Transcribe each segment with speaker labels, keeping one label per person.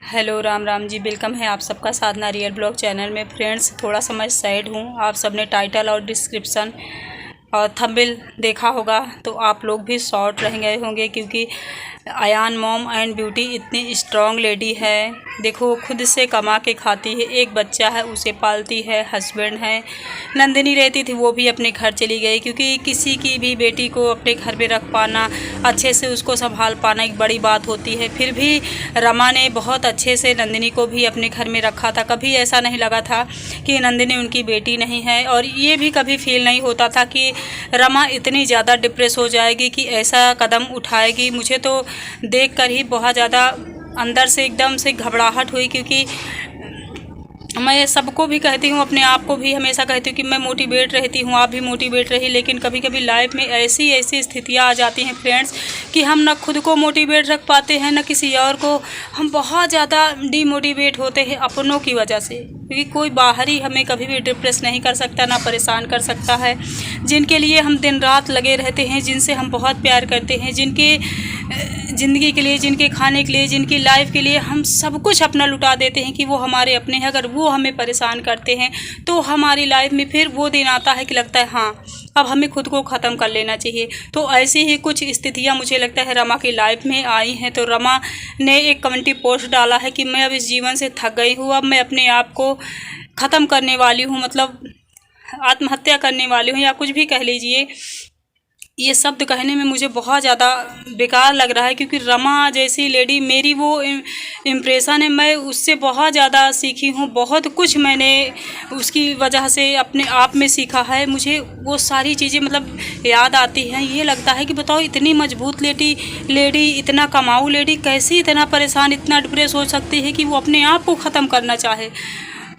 Speaker 1: Hello Ram Ram ji, welcome है आप सबका साधना रियल ब्लॉग चैनल में। फ्रेंड्स, थोड़ा सा मैं सैड हूँ। आप सबने टाइटल और डिस्क्रिप्शन और थंबनेल देखा होगा तो आप लोग भी शॉर्ट रह गए होंगे, क्योंकि अयान मॉम एंड ब्यूटी इतनी स्ट्रॉन्ग लेडी है। देखो, खुद से कमा के खाती है, एक बच्चा है उसे पालती है, हस्बैंड है। नंदिनी रहती थी, वो भी अपने घर चली गई, क्योंकि किसी की भी बेटी को अपने घर पे रख पाना, अच्छे से उसको संभाल पाना एक बड़ी बात होती है। फिर भी रमा ने बहुत अच्छे से नंदिनी को भी अपने घर में रखा था। कभी ऐसा नहीं लगा था कि नंदिनी उनकी बेटी नहीं है, और ये भी कभी फील नहीं होता था कि रमा इतनी ज़्यादा डिप्रेस हो जाएगी कि ऐसा कदम उठाएगी। मुझे तो देखकर ही बहुत ज़्यादा अंदर से एकदम से घबराहट हुई, क्योंकि मैं सबको भी कहती हूँ, अपने आप को भी हमेशा कहती हूँ कि मैं मोटिवेट रहती हूँ, आप भी मोटिवेट रही। लेकिन कभी कभी लाइफ में ऐसी ऐसी स्थितियाँ आ जाती हैं फ्रेंड्स कि हम ना खुद को मोटिवेट रख पाते हैं, ना किसी और को। हम बहुत ज़्यादा डीमोटिवेट होते हैं अपनों की वजह से, क्योंकि कोई बाहरी हमें कभी भी डिप्रेस नहीं कर सकता, ना परेशान कर सकता है। जिनके लिए हम दिन रात लगे रहते हैं, जिनसे हम बहुत प्यार करते हैं, जिनके ज़िंदगी के लिए, जिनके खाने के लिए, जिनकी लाइफ के लिए हम सब कुछ अपना लुटा देते हैं कि वो हमारे अपने हैं, अगर वो हमें परेशान करते हैं तो हमारी लाइफ में फिर वो दिन आता है कि लगता है हाँ, अब हमें खुद को ख़त्म कर लेना चाहिए। तो ऐसी ही कुछ स्थितियां मुझे लगता है रमा की लाइफ में आई हैं। तो रमा ने एक कम्युनिटी पोस्ट डाला है कि मैं अब इस जीवन से थक गई हूँ, अब मैं अपने आप को ख़त्म करने वाली हूँ, मतलब आत्महत्या करने वाली हूँ, या कुछ भी कह लीजिए। ये शब्द कहने में मुझे बहुत ज़्यादा बेकार लग रहा है, क्योंकि रमा जैसी लेडी मेरी वो इम्प्रेशन है। मैं उससे बहुत ज़्यादा सीखी हूँ, बहुत कुछ मैंने उसकी वजह से अपने आप में सीखा है। मुझे वो सारी चीज़ें मतलब याद आती हैं। ये लगता है कि बताओ, इतनी मजबूत लेडी, इतना कमाऊ लेडी कैसी इतना परेशान, इतना डिप्रेस हो सकती है कि वो अपने आप को ख़त्म करना चाहे।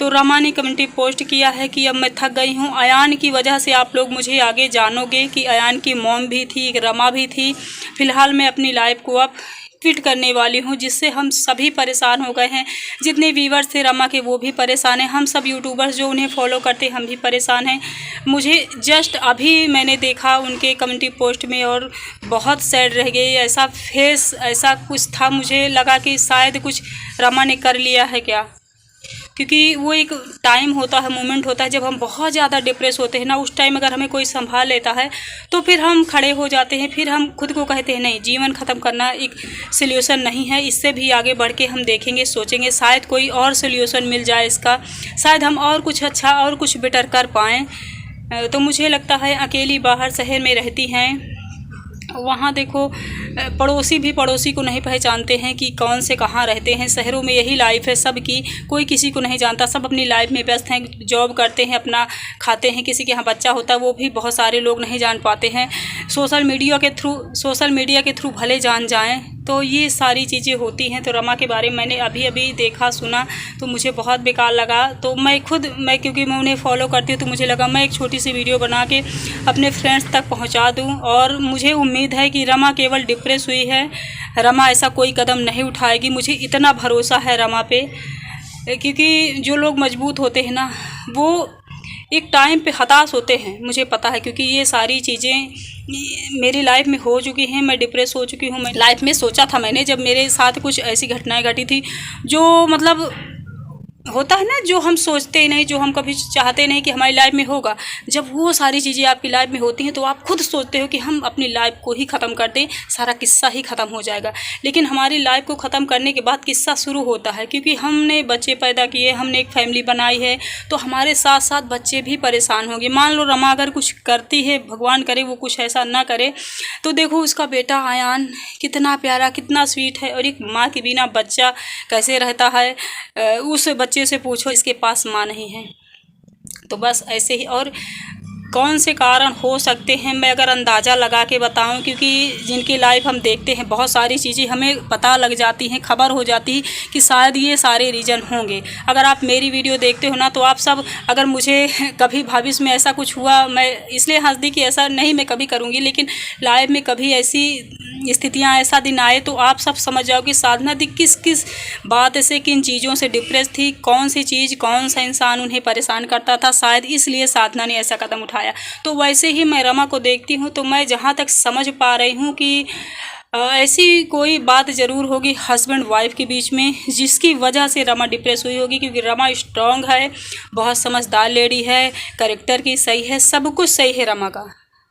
Speaker 1: तो रमा ने कम्युनिटी पोस्ट किया है कि अब मैं थक गई हूँ। अयान की वजह से आप लोग मुझे आगे जानोगे कि अयान की मॉम भी थी, एक रमा भी थी। फ़िलहाल मैं अपनी लाइफ को अब क्विट करने वाली हूँ, जिससे हम सभी परेशान हो गए हैं। जितने व्यूवर्स थे रमा के वो भी परेशान हैं, हम सब यूट्यूबर्स जो उन्हें फॉलो करते हम भी परेशान हैं। मुझे जस्ट अभी मैंने देखा उनके कम्युनिटी पोस्ट में और बहुत सैड रह गई। ऐसा फेस, ऐसा कुछ था, मुझे लगा कि शायद कुछ रमा ने कर लिया है क्या, क्योंकि वो एक टाइम होता है, मोमेंट होता है जब हम बहुत ज़्यादा डिप्रेस होते हैं ना। उस टाइम अगर हमें कोई संभाल लेता है तो फिर हम खड़े हो जाते हैं, फिर हम खुद को कहते हैं नहीं, जीवन ख़त्म करना एक सल्यूशन नहीं है, इससे भी आगे बढ़ के हम देखेंगे, सोचेंगे, शायद कोई और सल्यूशन मिल जाए इसका, शायद हम और कुछ अच्छा और कुछ बेटर कर पाएँ। तो मुझे लगता है अकेली बाहर शहर में रहती हैं, वहाँ देखो पड़ोसी भी पड़ोसी को नहीं पहचानते हैं कि कौन से कहाँ रहते हैं। शहरों में यही लाइफ है सबकी, कोई किसी को नहीं जानता, सब अपनी लाइफ में व्यस्त हैं, जॉब करते हैं, अपना खाते हैं। किसी के यहाँ बच्चा होता है वो भी बहुत सारे लोग नहीं जान पाते हैं। सोशल मीडिया के थ्रू भले जान जाएं। तो ये सारी चीज़ें होती हैं। तो रमा के बारे में मैंने अभी अभी देखा सुना तो मुझे बहुत बेकार लगा। तो मैं क्योंकि मैं उन्हें फॉलो करती हूँ, तो मुझे लगा मैं एक छोटी सी वीडियो बना के अपने फ्रेंड्स तक पहुँचा दूँ। और मुझे उम्मीद है कि रमा केवल डिप्रेस हुई है, रमा ऐसा कोई कदम नहीं उठाएगी। मुझे इतना भरोसा है रमा पे, क्योंकि जो लोग मजबूत होते हैं ना, वो एक टाइम पे हताश होते हैं, मुझे पता है, क्योंकि ये सारी चीज़ें मेरी लाइफ में हो चुकी हैं। मैं डिप्रेस हो चुकी हूँ। मैं लाइफ में सोचा था मैंने, जब मेरे साथ कुछ ऐसी घटनाएं घटी थी जो मतलब होता है ना, जो हम सोचते ही नहीं, जो हम कभी चाहते नहीं कि हमारी लाइफ में होगा, जब वो सारी चीज़ें आपकी लाइफ में होती हैं तो आप खुद सोचते हो कि हम अपनी लाइफ को ही ख़त्म कर दें, सारा किस्सा ही ख़त्म हो जाएगा। लेकिन हमारी लाइफ को ख़त्म करने के बाद किस्सा शुरू होता है, क्योंकि हमने बच्चे पैदा किए, हमने एक फैमिली बनाई है, तो हमारे साथ साथ बच्चे भी परेशान होंगे। मान लो रमा अगर कुछ करती है, भगवान करे वो कुछ ऐसा ना करे, तो देखो उसका बेटा अयान कितना प्यारा, कितना स्वीट है, और एक माँ के बिना बच्चा कैसे रहता है। उस बच्चे से पूछो, इसके पास माँ नहीं है। तो बस ऐसे ही। और कौन से कारण हो सकते हैं मैं अगर अंदाज़ा लगा के बताऊं, क्योंकि जिनकी लाइफ हम देखते हैं, बहुत सारी चीज़ें हमें पता लग जाती हैं, खबर हो जाती है कि शायद ये सारे रीज़न होंगे। अगर आप मेरी वीडियो देखते हो ना, तो आप सब अगर मुझे कभी भविष्य में ऐसा कुछ हुआ, मैं इसलिए हंस दी कि ऐसा नहीं मैं कभी करूँगी, लेकिन लाइफ में कभी ऐसी स्थितियाँ, ऐसा दिन आए तो आप सब समझ जाओ कि साधना दी किस किस बात से, किन चीज़ों से डिप्रेस थी, कौन सी चीज़, कौन सा इंसान उन्हें परेशान करता था, शायद इसलिए साधना ने ऐसा कदम उठाया। तो वैसे ही मैं रमा को देखती हूँ, तो मैं जहाँ तक समझ पा रही हूँ कि ऐसी कोई बात ज़रूर होगी हस्बैंड वाइफ के बीच में जिसकी वजह से रमा डिप्रेस हुई होगी, क्योंकि रमा स्ट्रांग है, बहुत समझदार लेडी है, कैरेक्टर की सही है, सब कुछ सही है रमा का।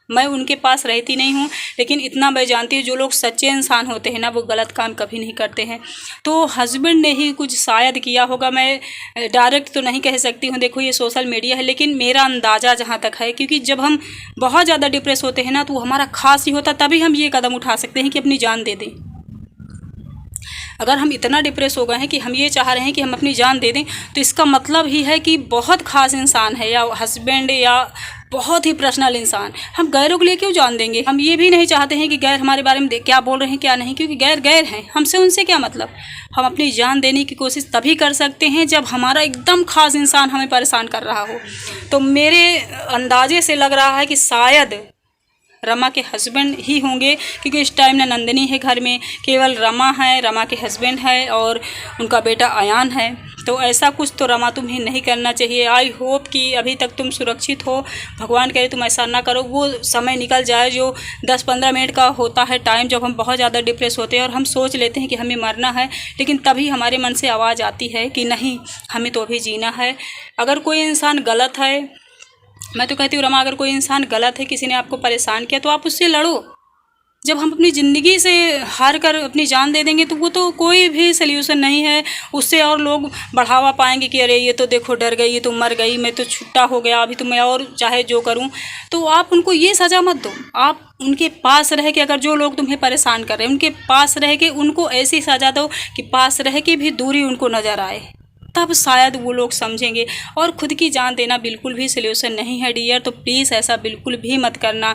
Speaker 1: मैं उनके पास रहती नहीं हूँ, लेकिन इतना मैं जानती हूँ जो लोग सच्चे इंसान होते हैं ना, वो गलत काम कभी नहीं करते हैं। तो हस्बैंड ने ही कुछ शायद किया होगा, मैं डायरेक्ट तो नहीं कह सकती हूँ, देखो ये सोशल मीडिया है, लेकिन मेरा अंदाज़ा जहाँ तक है, क्योंकि जब हम बहुत ज़्यादा डिप्रेस होते हैं ना, तो हमारा खास ही होता, तभी हम ये कदम उठा सकते हैं कि अपनी जान दे दें। अगर हम इतना डिप्रेस हो गए हैं कि हम ये चाह रहे हैं कि हम अपनी जान दे दें, तो इसका मतलब ही है कि बहुत ख़ास इंसान है, या हस्बैंड या बहुत ही पर्सनल इंसान। हम गैरों के लिए क्यों जान देंगे? हम ये भी नहीं चाहते हैं कि गैर हमारे बारे में क्या बोल रहे हैं क्या नहीं, क्योंकि गैर गैर हैं, हमसे उनसे क्या मतलब। हम अपनी जान देने की कोशिश तभी कर सकते हैं जब हमारा एकदम ख़ास इंसान हमें परेशान कर रहा हो। तो मेरे अंदाजे से लग रहा है कि शायद रमा के हस्बैंड ही होंगे, क्योंकि इस टाइम ना नंदिनी है घर में, केवल रमा है, रमा के हस्बैंड है और उनका बेटा अयान है। तो ऐसा कुछ तो रमा तुम्हें नहीं करना चाहिए। आई होप कि अभी तक तुम सुरक्षित हो, भगवान करे तुम ऐसा ना करो। वो समय निकल जाए जो 10-15 मिनट का होता है टाइम, जब हम बहुत ज़्यादा डिप्रेस होते हैं और हम सोच लेते हैं कि हमें मरना है, लेकिन तभी हमारे मन से आवाज़ आती है कि नहीं, हमें तो अभी जीना है। अगर कोई इंसान गलत है, मैं तो कहती हूँ रमा, अगर कोई इंसान गलत है, किसी ने आपको परेशान किया, तो आप उससे लड़ो। जब हम अपनी ज़िंदगी से हार कर अपनी जान दे देंगे, तो वो तो कोई भी सल्यूशन नहीं है। उससे और लोग बढ़ावा पाएंगे कि अरे ये तो देखो डर गई, ये तो मर गई, मैं तो छुट्टा हो गया, अभी तो मैं और चाहे जो करूं। तो आप उनको ये सज़ा मत दो। आप उनके पास रह के, अगर जो लोग तुम्हें परेशान कर रहे हैं उनके पास रह के उनको ऐसी सज़ा दो कि पास रह के भी दूरी उनको नज़र आए, तब शायद वो लोग समझेंगे। और खुद की जान देना बिल्कुल भी सल्यूशन नहीं है डियर, तो प्लीज़ ऐसा बिल्कुल भी मत करना।